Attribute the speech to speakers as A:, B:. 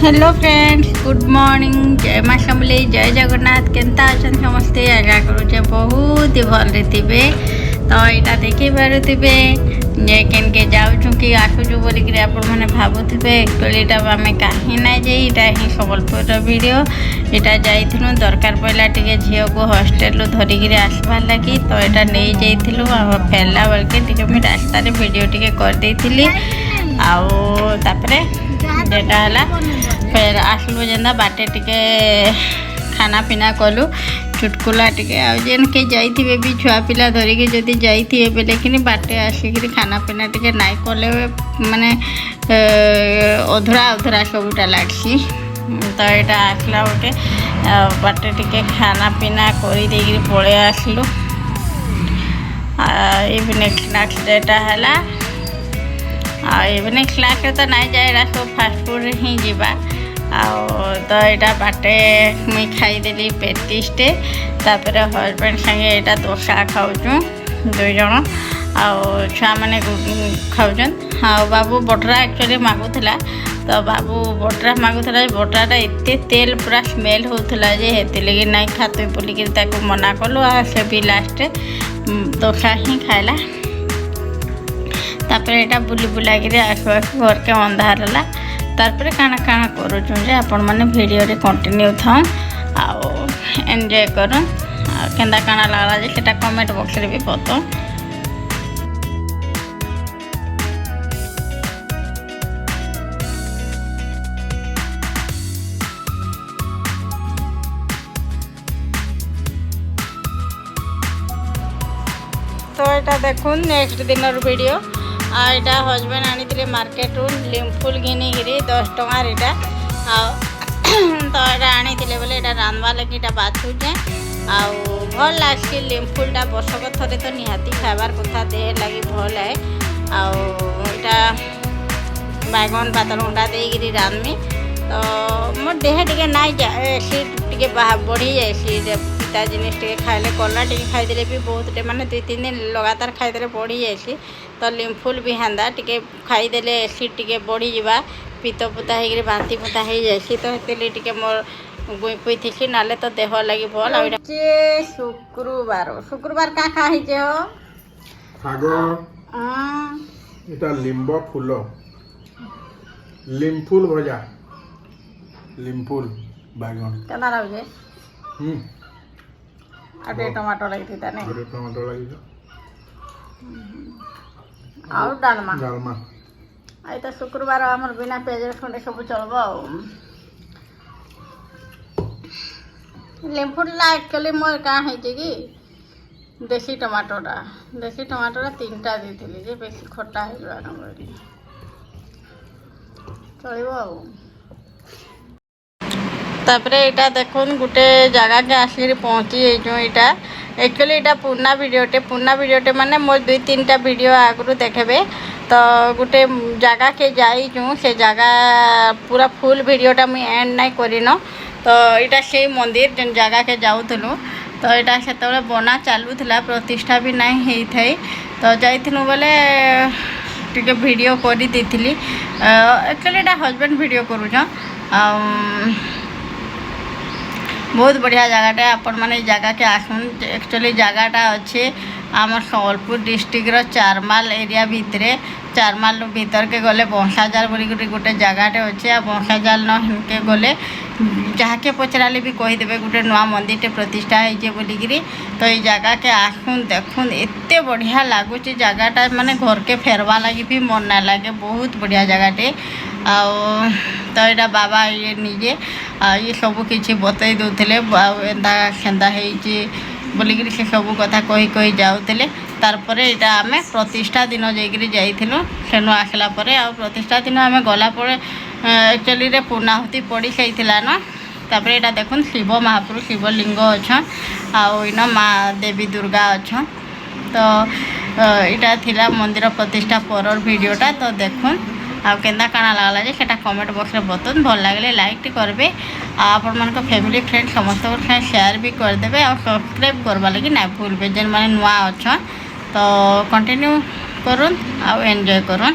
A: Hello friends good morning जय माँ समलेई जय जगन्नाथ केन्ता अछन समस्ते आशा करुचे बहुत ही भल थे। तो यहाँ देखी पारे जे केन के जाऊँ कि आसुचु बोलिक आपने भावुवे एक्चुअली आम कहीं ना जाइए ही सम्बलपुर भिड यहाँ जाइलु दरकार पड़ा टे झील को हस्टेल धरिक आसबार लगी। तो यहाँ नहीं जाइलु फेरला बेलके मुझे रास्तार भिड टे करदे आउे जेटा है फिर आसलु जेन्दा बाटे टिके खाना पीना कलु चुटकुला टिके जेन के जाइए भी छुआ पिला धरिकी जदि जाइए बेले कि बाटे आसिक खाना पीना टिके नाई कले माने अधुरा अधुरा सबूटा लगसी। तो यहाँ आसला गोटे बाटे टिके खाना पीना कर पलि आसलु इवनिंग स्नैक्स जेटा है इवनिंग स्नैक्स तो नहीं जाए सब फास्टफुड ही जावा तो यहाँ बाटे मुई खाईदेली पेटिसटे तापर हजबैंड संगे यहाँ दोसा खाऊँ दुईज छुआ मैंने खाऊन बाबू बटरा एक्चुअली मागुला। तो बाबू बटरा मागुला बटराटा एत तेल पूरा स्मेल होता जे लगे नहीं खाते बोलिक मना कलु से भी लास्ट दोसा ही खाला। तापर यहाँ बुली बुलाक आसु आसु घर के अंधार है तार काना काना करुचे आपण मैंने भिडियो कंटिन्यू था एंजॉय करूँ केन्दा काना लगला जे सेटा कमेंट बॉक्स रे भी बताओ। तो यहाँ देखूँ नेक्स्ट दिन वीडियो यहाँ हजबैंड आनी मार्केट रू लिम्फुल घिनिकी 10 टंकार यहाँ तो यहाँ आनी बोले यहाँ रांधवा लगे यहाँ बाछुचे भल लगे लिम्फुलटा वर्षक थे तो निहाती खाबार कथा देह लगे भल है यहाँ बैगन पातलघंटा देकर रांधमी तो मोर देह टे ना एसिड टे बढ़ी जाए पिता जिनिस टे खाइले कला टे खाईदे भी बहुत माने 2-3 दिन लगातार खाईदे बढ़ी जाए। तो लिम्फुल भी हेन्दा टे खाईदे एसिड टे बढ़ी जा पित्त पुता हो बांती पुता हो जाए। तो टे मोर गुई पुई थी ना तो देह लगे भल शुक्रवार शुक्रवार क्या खाई हो
B: लिंब फूल लिम्फुल भजा लिम्फुल बैगन
A: केना लागे आटे टमाटो लगी थी ताने
B: टमाटो लगी
A: और डालमा
B: डालमा
A: आई तो शुक्रवार आमर बिना पेज रसुन सब चलबो लिम्फुला एक्चुअली मोर का है कि देसी टमाटोटा 3टा देती जे बेसी खट्टा हो चलो। तापर यहाँ देखुन गोटे जगह के आसिक पहुँची यहाँ एक्चुअली यहाँ पुराना वीडियोटे माने मोर 2-3टा वीडियो आगु देखे तो गोटे जगह के जाइचु से जगह पूरा फुल वीडियोटा मुझे एंड नहीं करन। तो यहाँ से मंदिर जन जगह के जाऊलु तो यहाँ से बना चलूला प्रतिष्ठा भी नहीं होता तो जाइलु बोले टे वीडियो कर दी एक्चुअली यहाँ हजबैंड वीडियो करूँ बहुत बढ़िया जगहटा आपण मैंने जगह के आसन एक्चुअली जगहटा अच्छे आम सम्बलपुर डिस्ट्रिक्ट चारमाल एरिया भितर चारमाल भीतर के गले बंसाजाल बोली गोटे जगहटे अच्छे आ बंसाजाल न गले जहाँ के पचराले भी कहीदेवे गोटे नुआ मंदिर प्रतिष्ठा होइए बोलिकी। तो ये जगह के आसुन देखुन एत बढ़िया लगुच जगहटा माने घर के फेरवा लगी भी मन ना लगे बहुत बढ़िया जगहटे तो यहाँ बाबा ये निजे ये सब किसी बतई दूसरे एंता खेंदा बोलिक से सब कथा कही कही जाऊले तार यहाँ आम प्रतिष्ठा दिन जाइलु सेनु आसला प्रतिष्ठा दिन आम गलापर एक्चुअली पूर्णाहुति पड़ी सहीला न तापर यहाँ देखुन शिव महाप्रभु शिवलिंग अच्छन आईन माँ देवी दुर्गा अच्छन। तो यहाँ थिला मंदिर प्रतिष्ठा पर वीडियोटा तो देखुन केन्दा काना लगला जे सेटा कमेंट बॉक्स में बताऊँ भल लगे लाइक टी करेंगे आपण मान फैमिली फ्रेंड समस्त शेयर भी करदे और सब्सक्राइब करवा लगी ना भूलबे जेन माने नुआ अच्छा। तो कंटिन्यू करूँ आ एंजॉय करूँ।